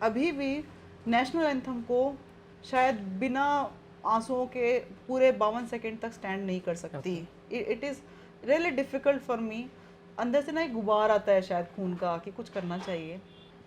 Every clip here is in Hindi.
अभी भी नेशनल एंथम को शायद बिना आंसुओं के पूरे 52 सेकंड तक स्टैंड नहीं कर सकती। It is really difficult for me. अंदर से ना एक गुबार आता है शायद खून का कि कुछ करना चाहिए।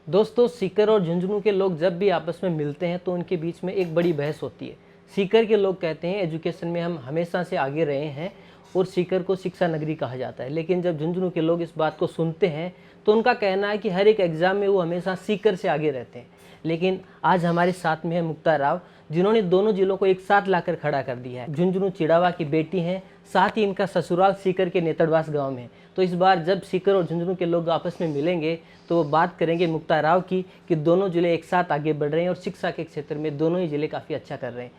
दोस्तों, सीकर और झुंझुनू के लोग जब भी आपस में मिलते हैं तो उनके बीच में एक बड़ी बहस होती है। सीकर के लोग कहते हैं एजुकेशन में हम हमेशा से आगे रहे हैं और सीकर को शिक्षा नगरी कहा जाता है, लेकिन जब झुंझुनू के लोग इस बात को सुनते हैं तो उनका कहना है कि हर एक एग्ज़ाम में वो हमेशा सीकर से आगे रहते हैं। लेकिन आज हमारे साथ में है मुक्ता राव, जिन्होंने दोनों जिलों को एक साथ लाकर खड़ा कर दिया है। झुंझुनू चिड़ावा की बेटी हैं, साथ ही इनका ससुराल सीकर के नेतड़वास गांव में है। तो इस बार जब सीकर और झुंझुनू के लोग आपस में मिलेंगे तो वो बात करेंगे मुक्ता राव की कि दोनों जिले एक साथ आगे बढ़ रहे हैं और शिक्षा के क्षेत्र में दोनों ही जिले काफ़ी अच्छा कर रहे हैं।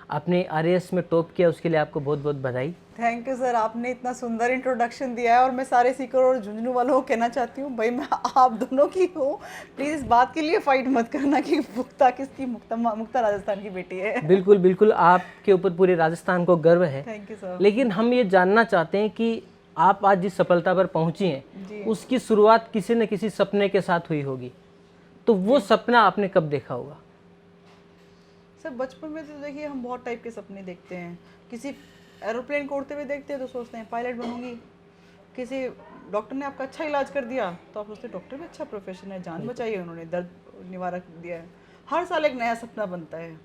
आपने आरएएस में टॉप किया, उसके लिए आपको बहुत बहुत बधाई। थैंक यू सर, आपने इतना सुंदर इंट्रोडक्शन दिया है और मैं सारे सीकर और झुंझुनू वालों को कहना चाहती हूँ, भाई मैं आप दोनों की हूँ, प्लीज़ इस बात के लिए फाइट मत करना कि मुक्ता किसकी। मुक्ता राजस्थान की बेटी है। बिल्कुल बिल्कुल, आपके ऊपर पूरे राजस्थान को गर्व है। Thank you sir. लेकिन हम ये जानना चाहते हैं कि आप आज जिस सफलता पर पहुंची हैं उसकी शुरुआत किसी न किसी सपने के साथ हुई होगी, तो वो सपना आपने कब देखा होगा? सर बचपन में तो देखिए हम बहुत टाइप के सपने देखते हैं। किसी एरोप्लेन को उड़ते हुए देखते हैं तो सोचते हैं पायलट बनूंगी। किसी डॉक्टर ने आपका अच्छा इलाज कर दिया तो आप सोचते हैं डॉक्टर भी अच्छा प्रोफेशन है, जान बचाई है उन्होंने, दर्द निवारक दिया है। हर साल एक नया सपना बनता है।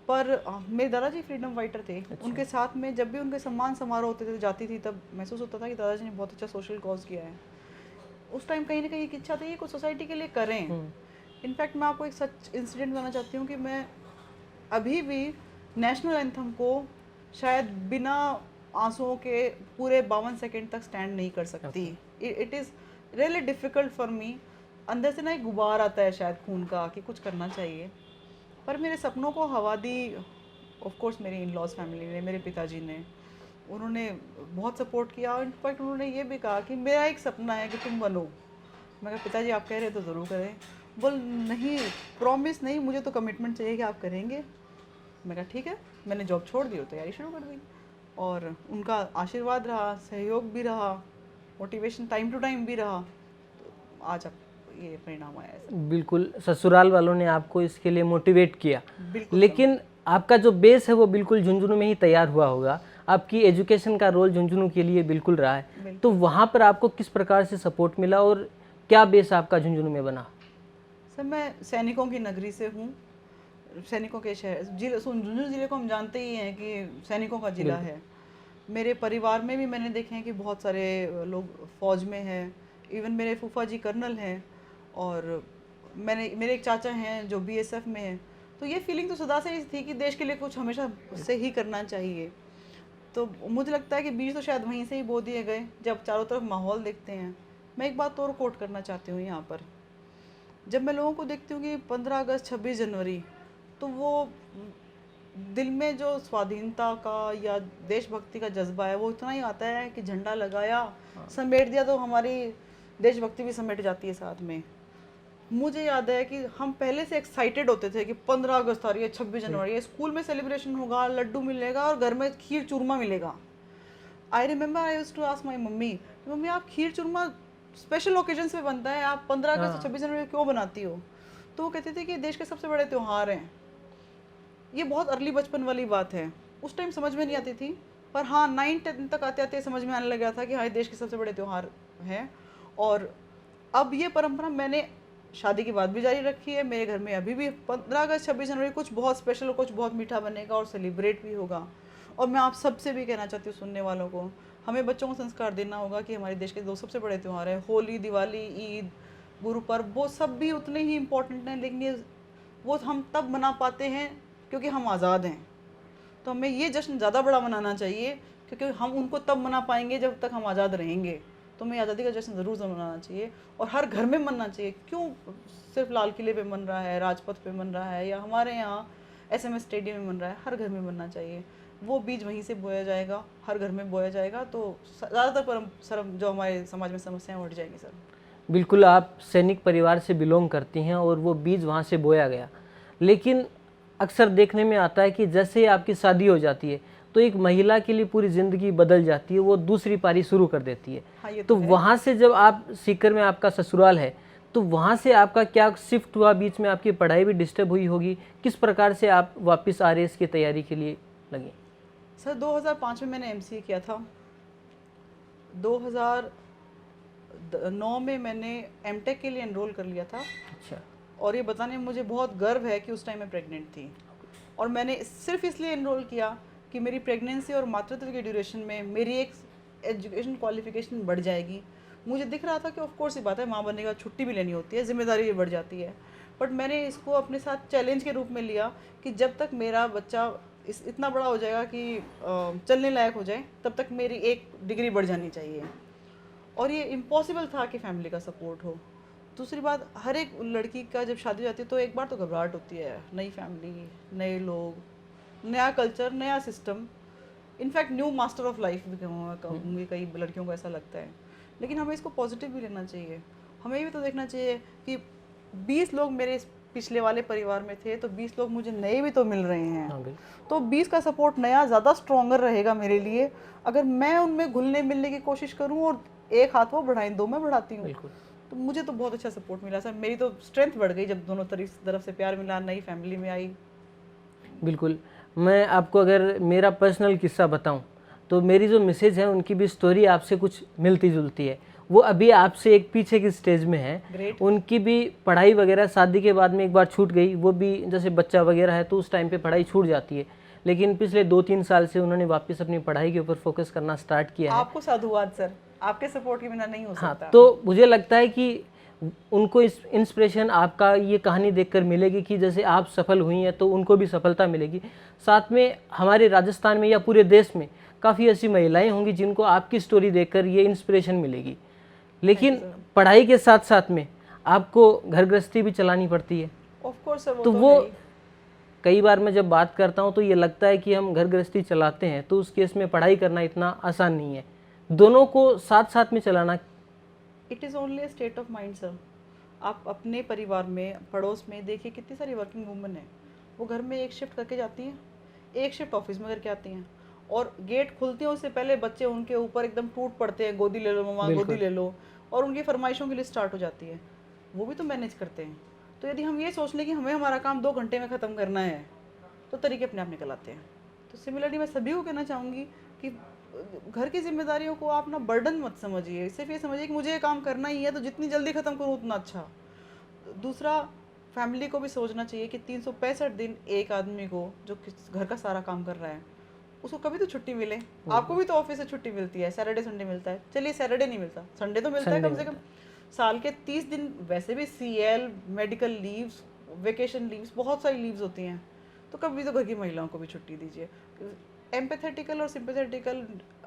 पर मेरे दादाजी फ्रीडम फाइटर थे। उनके साथ में जब भी उनके सम्मान समारोह होते थे जाती थी, तब महसूस होता था कि दादाजी ने बहुत अच्छा सोशल कॉज किया है। उस टाइम कहीं ना कहीं एक इच्छा थी कि कुछ सोसाइटी के लिए करें। इनफैक्ट मैं आपको एक सच इंसिडेंट बताना चाहती हूँ कि मैं अभी भी नेशनल एंथम को शायद बिना आंसुओं के पूरे 52 सेकंड तक स्टैंड नहीं कर सकती। It is really difficult for me. अंदर से ना एक गुबार आता है शायद खून का कि कुछ करना चाहिए। पर मेरे सपनों को हवा दी ऑफ कोर्स मेरी इन लॉज फैमिली ने, मेरे पिताजी ने। उन्होंने बहुत सपोर्ट किया। इनफैक्ट उन्होंने ये भी कहा कि मेरा एक सपना है कि तुम बनो। मैं कहा पिताजी आप कह रहे तो ज़रूर करें। बोल नहीं, प्रॉमिस नहीं, मुझे तो कमिटमेंट चाहिए कि आप करेंगे। मैं कहा ठीक है। मैंने जॉब छोड़ दी और तैयारी शुरू कर दी, और उनका आशीर्वाद रहा, सहयोग भी रहा, मोटिवेशन टाइम टू टाइम भी रहा, तो आज अब ये परिणाम आया है। बिल्कुल, ससुराल वालों ने आपको इसके लिए मोटिवेट किया, बिल्कुल। लेकिन आपका जो बेस है वो बिल्कुल झुंझुनू में ही तैयार हुआ होगा। आपकी एजुकेशन का रोल झुंझुनू के लिए बिल्कुल रहा है, तो वहाँ पर आपको किस प्रकार से सपोर्ट मिला और क्या बेस आपका झुंझुनू में बना? सर मैं सैनिकों की नगरी से हूँ, सैनिकों के शहर जिले, झुंझुनू ज़िले को हम जानते ही हैं कि सैनिकों का ज़िला है। मेरे परिवार में भी मैंने देखे हैं कि बहुत सारे लोग फ़ौज में हैं। इवन मेरे फूफा जी कर्नल हैं, और मेरे एक चाचा हैं जो बीएसएफ में हैं। तो ये फीलिंग तो सदा से ही थी कि देश के लिए कुछ हमेशा से ही करना चाहिए। तो मुझे लगता है कि बीज तो शायद वहीं से ही बो दिए गए। जब चारों तरफ माहौल देखते हैं, मैं एक बात और कोट करना चाहती हूँ यहाँ पर। जब मैं लोगों को देखती हूँ कि 15 अगस्त 26 जनवरी, तो वो दिल में जो स्वाधीनता का या देशभक्ति का जज्बा है वो इतना ही आता है कि झंडा लगाया, समेट दिया, तो हमारी देशभक्ति भी समेट जाती है साथ में। मुझे याद है कि हम पहले से एक्साइटेड होते थे कि 15 अगस्त आ रही है, 26 जनवरी है, स्कूल में सेलिब्रेशन होगा, लड्डू मिलेगा और घर में खीर चूरमा मिलेगा। I remember I used to ask my mummy, mummy आप खीर चूरमा स्पेशल ओकेजन्स पे बनता है, आप 15 अगस्त और 26 जनवरी क्यों बनाती हो? तो वो कहते थे कि देश के सबसे बड़े त्यौहार हैं। ये बहुत अर्ली बचपन वाली बात है, उस टाइम समझ में नहीं आती थी। पर हाँ 9-10 तक आते आते समझ में आने लगा था कि हाँ देश के सबसे बड़े त्यौहार हैं। और अब ये परंपरा मैंने शादी के बाद भी जारी रखी है। मेरे घर में अभी भी 15 अगस्त 26 जनवरी कुछ बहुत स्पेशल और कुछ बहुत मीठा बनेगा और सेलिब्रेट भी होगा। और मैं आप सबसे भी कहना चाहती हूँ, सुनने वालों को, हमें बच्चों को संस्कार देना होगा कि हमारे देश के 2 सबसे बड़े त्यौहार हैं, होली, दिवाली, ईद, गुरु पर्व। वो सब भी उतने ही इम्पोर्टेंट हैं, लेकिन ये वो हम तब मना पाते हैं क्योंकि हम आज़ाद हैं। तो हमें ये जश्न ज़्यादा बड़ा मनाना चाहिए, क्योंकि हम उनको तब मना पाएंगे जब तक हम आज़ाद रहेंगे। तो हमें आज़ादी का जश्न ज़रूर मनाना चाहिए, और हर घर में मनना चाहिए। क्यों सिर्फ लाल किले पे मन रहा है, राजपथ पे मन रहा है, या हमारे यहाँ एसएमएस स्टेडियम में मन रहा है? हर घर में मनना चाहिए। वो बीज वहीं से बोया जाएगा, हर घर में बोया जाएगा, तो ज़्यादातर जो हमारे समाज में समस्याएं उठ जाएंगी। सर बिल्कुल, आप सैनिक परिवार से बिलोंग करती हैं और वो बीज वहाँ से बोया गया। लेकिन अक्सर देखने में आता है कि जैसे आपकी शादी हो जाती है तो एक महिला के लिए पूरी ज़िंदगी बदल जाती है, वो दूसरी पारी शुरू कर देती है। हाँ, ये तो वहाँ से जब आप सीकर में आपका ससुराल है, तो वहाँ से आपका क्या शिफ्ट हुआ, बीच में आपकी पढ़ाई भी डिस्टर्ब हुई होगी, किस प्रकार से आप वापस आरएएस की तैयारी के लिए लगे? सर 2005 में मैंने एमसीए किया था। 2009 में मैंने एमटेक के लिए एनरोल कर लिया था। अच्छा। और ये बताने में मुझे बहुत गर्व है कि उस टाइम मैं प्रेग्नेंट थी, और मैंने सिर्फ इसलिए एनरोल किया कि मेरी प्रेगनेंसी और मातृत्व के ड्यूरेशन में मेरी एक एजुकेशन क्वालिफिकेशन बढ़ जाएगी। मुझे दिख रहा था कि ऑफ कोर्स ये बात है, माँ बनने के बाद छुट्टी भी लेनी होती है, जिम्मेदारी भी बढ़ जाती है। बट मैंने इसको अपने साथ चैलेंज के रूप में लिया कि जब तक मेरा बच्चा इतना बड़ा हो जाएगा कि चलने लायक हो जाए, तब तक मेरी एक डिग्री बढ़ जानी चाहिए। और ये इम्पॉसिबल था कि फैमिली का सपोर्ट हो। दूसरी बात, हर एक लड़की का जब शादी हो जाती है तो एक बार तो घबराहट होती है, नई फैमिली, नए लोग, नया कल्चर, नया system, in fact new master of life भी कहूँगी, कई लड़कियों को ऐसा लगता है। लेकिन हमें इसको पॉजिटिव भी लेना चाहिए। हमें भी तो देखना चाहिए कि 20 लोग मेरे पिछले वाले परिवार में थे, तो 20 लोग मुझे नए भी तो मिल रहे हैं। तो 20 का सपोर्ट नया ज़्यादा स्ट्रॉन्गर रहेगा मेरे लिए, अगर मैं उनमें घुलने मिलने की कोशिश करूँ और एक हाथ वो बढ़ाएं, दो मैं बढ़ाती हूँ। तो मुझे तो बहुत अच्छा सपोर्ट मिला सर, मेरी तो स्ट्रेंथ बढ़ गई जब दोनों तरफ से प्यार मिला, नई फैमिली में आई। बिल्कुल। मैं आपको अगर मेरा पर्सनल किस्सा बताऊं तो मेरी जो मिसेज है उनकी भी स्टोरी आपसे कुछ मिलती जुलती है। वो अभी आपसे एक पीछे की स्टेज में है। Great. उनकी भी पढ़ाई वगैरह शादी के बाद में एक बार छूट गई, वो भी जैसे बच्चा वगैरह है तो उस टाइम पे पढ़ाई छूट जाती है, लेकिन पिछले 2-3 साल से उन्होंने वापस अपनी पढ़ाई के ऊपर फोकस करना स्टार्ट किया है। आपको साधुवाद सर, आपके सपोर्ट के बिना नहीं हो सकता। हाँ, तो मुझे लगता है कि उनको इस इंस्पिरेशन आपका ये कहानी देखकर मिलेगी कि जैसे आप सफल हुई हैं तो उनको भी सफलता मिलेगी। साथ में हमारे राजस्थान में या पूरे देश में काफ़ी ऐसी महिलाएं होंगी जिनको आपकी स्टोरी देखकर ये इंस्पिरेशन मिलेगी। लेकिन पढ़ाई के साथ साथ में आपको घर गृहस्थी भी चलानी पड़ती है। ऑफ कोर्स सर, तो वो कई बार मैं जब बात करता हूँ तो ये लगता है कि हम घर गृहस्थी चलाते हैं, तो उस केस में पढ़ाई करना इतना आसान नहीं है। दोनों को साथ साथ में चलाना, it is only a state of mind sir. आप अपने परिवार में, पड़ोस में देखिए कितनी सारी वर्किंग वूमेन है, वो घर में एक शिफ्ट करके जाती हैं, एक शिफ्ट ऑफिस में करके आती हैं, और गेट खुलते हैं उससे पहले बच्चे उनके ऊपर एकदम टूट पड़ते हैं, गोदी ले लो मम्मा, गोदी ले लो, और उनकी फरमाइशों की लिस्ट स्टार्ट हो जाती है। वो भी तो मैनेज करते हैं। तो यदि हम ये सोच लें कि हमें हमारा काम 2 घंटे में ख़त्म करना है, तो तरीके अपने आप निकल आते हैं। तो सिमिलरली मैं सभी को कहना चाहूँगी कि घर की जिम्मेदारियों को आप ना बर्डन मत समझिए, सिर्फ ये समझिए कि मुझे ये काम करना ही है, तो जितनी जल्दी ख़त्म करूँ उतना अच्छा। दूसरा, फैमिली को भी सोचना चाहिए कि 365 दिन एक आदमी को जो घर का सारा काम कर रहा है, उसको कभी तो छुट्टी मिले। आपको भी तो ऑफिस से छुट्टी मिलती है, सैटरडे संडे मिलता है, चलिए सैटरडे नहीं मिलता, संडे तो मिलता है कम से कम। साल के 30 दिन वैसे भी CL, medical leaves, vacation leaves, बहुत सारी लीव्स होती हैं, तो कभी तो घर की महिलाओं को भी छुट्टी दीजिए। एम्पैथेटिकल और सिंपैथेटिकल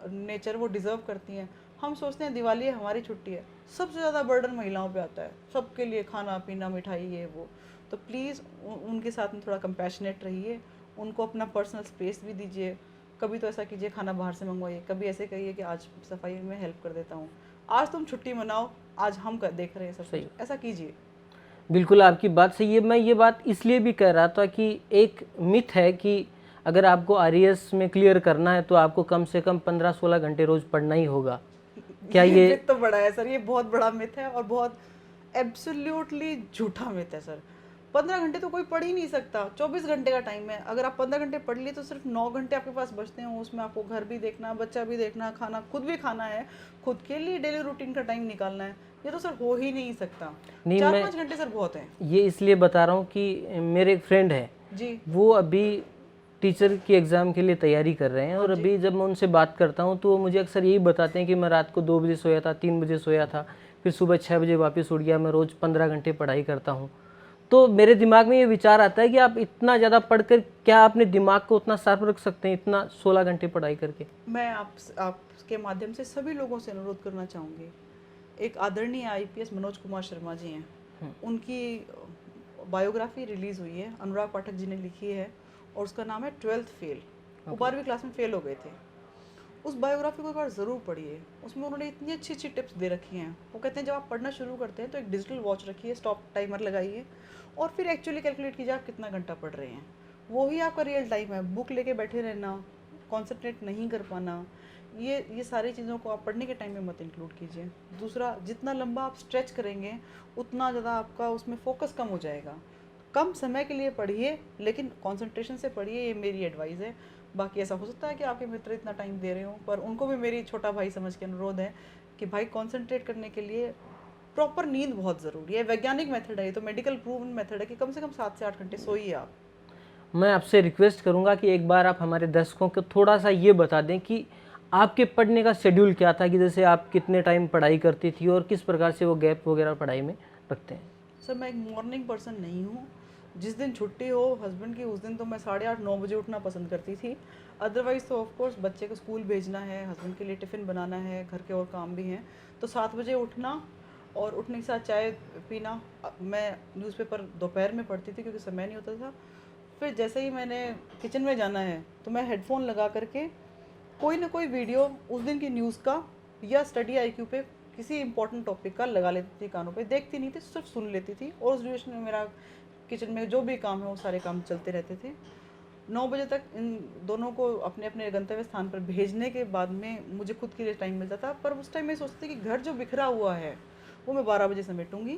नेचर वो डिज़र्व करती हैं। हम सोचते हैं दिवाली है, हमारी छुट्टी है, सबसे ज़्यादा बर्डन महिलाओं पे आता है, सबके लिए खाना पीना, मिठाई, ये वो। तो प्लीज़ उनके साथ में थोड़ा कंपैशनेट रहिए, उनको अपना पर्सनल स्पेस भी दीजिए। कभी तो ऐसा कीजिए खाना बाहर से मंगवाइए, कभी ऐसे कहिए कि आज सफाई में हेल्प कर देता हूँ, आज तुम छुट्टी मनाओ, आज हम देख रहे हैं सब सही, ऐसा कीजिए। बिल्कुल आपकी बात सही है। मैं ये बात इसलिए भी कह रहा था कि एक मिथ है कि अगर आपको आरएएस में क्लियर करना है तो आपको कम से कम 15-16 घंटे रोज पढ़ना ही होगा। क्या ये मिथ तो बड़ा है सर, ये बहुत बड़ा मिथ है और बहुत एब्सोल्युटली झूठा मिथ है सर। 15 घंटे तो कोई पढ़ ही नहीं सकता, 24 घंटे का टाइम है। अगर आप 15 घंटे पढ़ लिए तो सिर्फ 9 घंटे आपके पास बचते हैं, उसमें आपको घर भी देखना, बच्चा भी देखना, खाना खुद भी खाना है, खुद के लिए डेली रूटीन का टाइम निकालना है। ये तो सर हो ही नहीं सकता। 4-5 घंटे सर बहुत है। ये इसलिए बता रहा हूँ कि मेरे एक फ्रेंड है जी, वो अभी टीचर की एग्ज़ाम के लिए तैयारी कर रहे हैं, और अभी जब मैं उनसे बात करता हूँ तो वो मुझे अक्सर यही बताते हैं कि मैं रात को 2 बजे सोया था, 3 बजे सोया था, फिर सुबह 6 बजे वापस उठ गया, मैं रोज़ 15 घंटे पढ़ाई करता हूँ। तो मेरे दिमाग में ये विचार आता है कि आप इतना ज़्यादा पढ़कर क्या अपने दिमाग को उतना शार्प रख सकते हैं, इतना 16 घंटे पढ़ाई करके? मैं आपके माध्यम से सभी लोगों से अनुरोध करना चाहूँगी। एक आदरणीय आईपीएस मनोज कुमार शर्मा जी हैं, उनकी बायोग्राफी रिलीज़ हुई है, अनुराग पाठक जी ने लिखी है, और उसका नाम है 12th फेल। वो 12वीं क्लास में फेल हो गए थे। उस बायोग्राफी को एक बार ज़रूर पढ़िए, उसमें उन्होंने इतनी अच्छी अच्छी टिप्स दे रखी हैं। वो कहते हैं जब आप पढ़ना शुरू करते हैं तो एक डिजिटल वॉच रखिए, स्टॉप टाइमर लगाइए, और फिर एक्चुअली कैलकुलेट कीजिए आप कितना घंटा पढ़ रहे हैं। वो ही आपका रियल टाइम है। बुक लेके बैठे रहना, कॉन्सेंट्रेट नहीं कर पाना, ये सारी चीज़ों को आप पढ़ने के टाइम में मत इंक्लूड कीजिए। दूसरा, जितना लंबा आप स्ट्रेच करेंगे उतना ज़्यादा आपका उसमें फोकस कम हो जाएगा। कम समय के लिए पढ़िए, लेकिन कंसंट्रेशन से पढ़िए, ये मेरी एडवाइस है। बाकी ऐसा हो सकता है कि आपके मित्र इतना टाइम दे रहे हो, पर उनको भी मेरी छोटा भाई समझ के अनुरोध है कि भाई कंसंट्रेट करने के लिए प्रॉपर नींद बहुत ज़रूरी है। वैज्ञानिक मेथड है, ये तो मेडिकल प्रूवन मेथड है कि कम से कम 7 से 8 घंटे सोइए आप। मैं आपसे रिक्वेस्ट करूंगा कि एक बार आप हमारे दर्शकों को थोड़ा सा ये बता दें कि आपके पढ़ने का शेड्यूल क्या था, कि जैसे आप कितने टाइम पढ़ाई करती थी और किस प्रकार से वो गैप वगैरह पढ़ाई में रखते हैं। सर, मैं एक मॉर्निंग पर्सन नहीं हूँ। जिस दिन छुट्टी हो हस्बैंड की, उस दिन तो मैं 8:30-9 बजे उठना पसंद करती थी। अदरवाइज़ तो ऑफ कोर्स बच्चे को स्कूल भेजना है, हस्बैंड के लिए टिफ़िन बनाना है, घर के और काम भी हैं, तो 7 बजे उठना और उठने के साथ चाय पीना। मैं न्यूज़पेपर दोपहर में पढ़ती थी क्योंकि समय नहीं होता था। फिर जैसे ही मैंने किचन में जाना है तो मैं हेडफोन लगा करके कोई ना कोई वीडियो उस दिन की न्यूज़ का या स्टडी आईक्यू पे किसी इंपॉर्टेंट टॉपिक का लगा लेती थी कानों पे। देखती नहीं थी, सिर्फ सुन लेती थी, और उस ड्यूरेशन में मेरा किचन में जो भी काम है वो सारे काम चलते रहते थे। 9 बजे तक इन दोनों को अपने अपने गंतव्य स्थान पर भेजने के बाद में मुझे खुद के लिए टाइम मिलता था। पर उस टाइम मैं सोचती थी कि घर जो बिखरा हुआ है वो मैं 12 बजे समेटूंगी।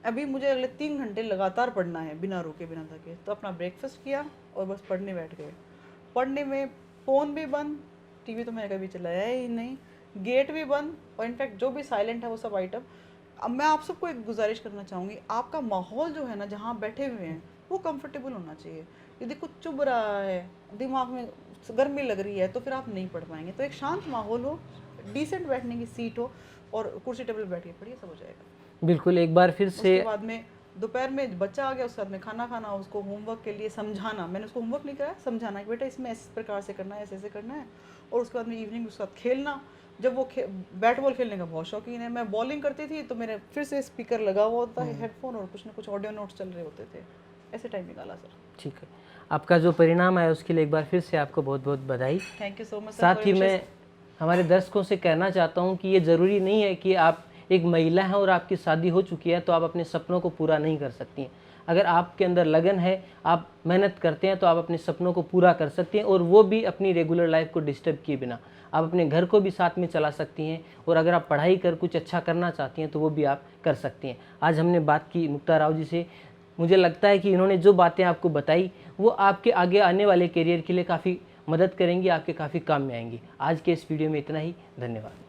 अभी मुझे अगले 3 घंटे लगातार पढ़ना है, बिना रुके बिना थके। तो अपना ब्रेकफास्ट किया और बस पढ़ने बैठ गए। पढ़ने में फ़ोन भी बंद, टीवी तो मैंने कभी चलाया ही नहीं, गेट भी बंद, और इनफैक्ट जो भी साइलेंट है वो सब आइटम। अब मैं आप सबको एक गुजारिश करना चाहूँगी, आपका माहौल जो है ना, जहाँ आप बैठे हुए हैं, वो कंफर्टेबल होना चाहिए। यदि कुछ चुभ रहा है, दिमाग में गर्मी लग रही है, तो फिर आप नहीं पढ़ पाएंगे। तो एक शांत माहौल हो, डिसेंट बैठने की सीट हो, और कुर्सी टेबल बैठ के पढ़िए, सब हो जाएगा। बिल्कुल, एक बार फिर से उसके बाद में दोपहर में बच्चा आ गया, उसके बाद में खाना खाना, उसको होमवर्क के लिए समझाना। मैंने उसको होमवर्क नहीं कराया, समझाना कि बेटा इसमें इस प्रकार से करना है, ऐसे ऐसे करना है। और उसके बाद में इवनिंग उसके साथ खेलना। जब वो बैट बॉल खेलने का बहुत शौकीन है, मैं बॉलिंग करती थी तो मेरे फिर से स्पीकर लगा हुआ होता है, हेडफोन, और कुछ ना कुछ ऑडियो नोट्स चल रहे होते थे। ऐसे टाइम निकाला सर। ठीक है, आपका जो परिणाम आया उसके लिए एक बार फिर से आपको बहुत बहुत बधाई। Thank you so much sir. साथ ही मैं हमारे दर्शकों से कहना चाहता हूँ कि ये ज़रूरी नहीं है कि आप एक महिला हैं और आपकी शादी हो चुकी है तो आप अपने सपनों को पूरा नहीं कर सकती हैं। अगर आपके अंदर लगन है, आप मेहनत करते हैं, तो आप अपने सपनों को पूरा कर सकती हैं, और वो भी अपनी रेगुलर लाइफ को डिस्टर्ब किए बिना। आप अपने घर को भी साथ में चला सकती हैं, और अगर आप पढ़ाई कर कुछ अच्छा करना चाहती हैं तो वो भी आप कर सकती हैं। आज हमने बात की मुक्ता राव जी से। मुझे लगता है कि इन्होंने जो बातें आपको बताई वो आपके आगे आने वाले करियर के लिए काफ़ी मदद करेंगी, आपके काफ़ी काम में आएंगी। आज के इस वीडियो में इतना ही। धन्यवाद।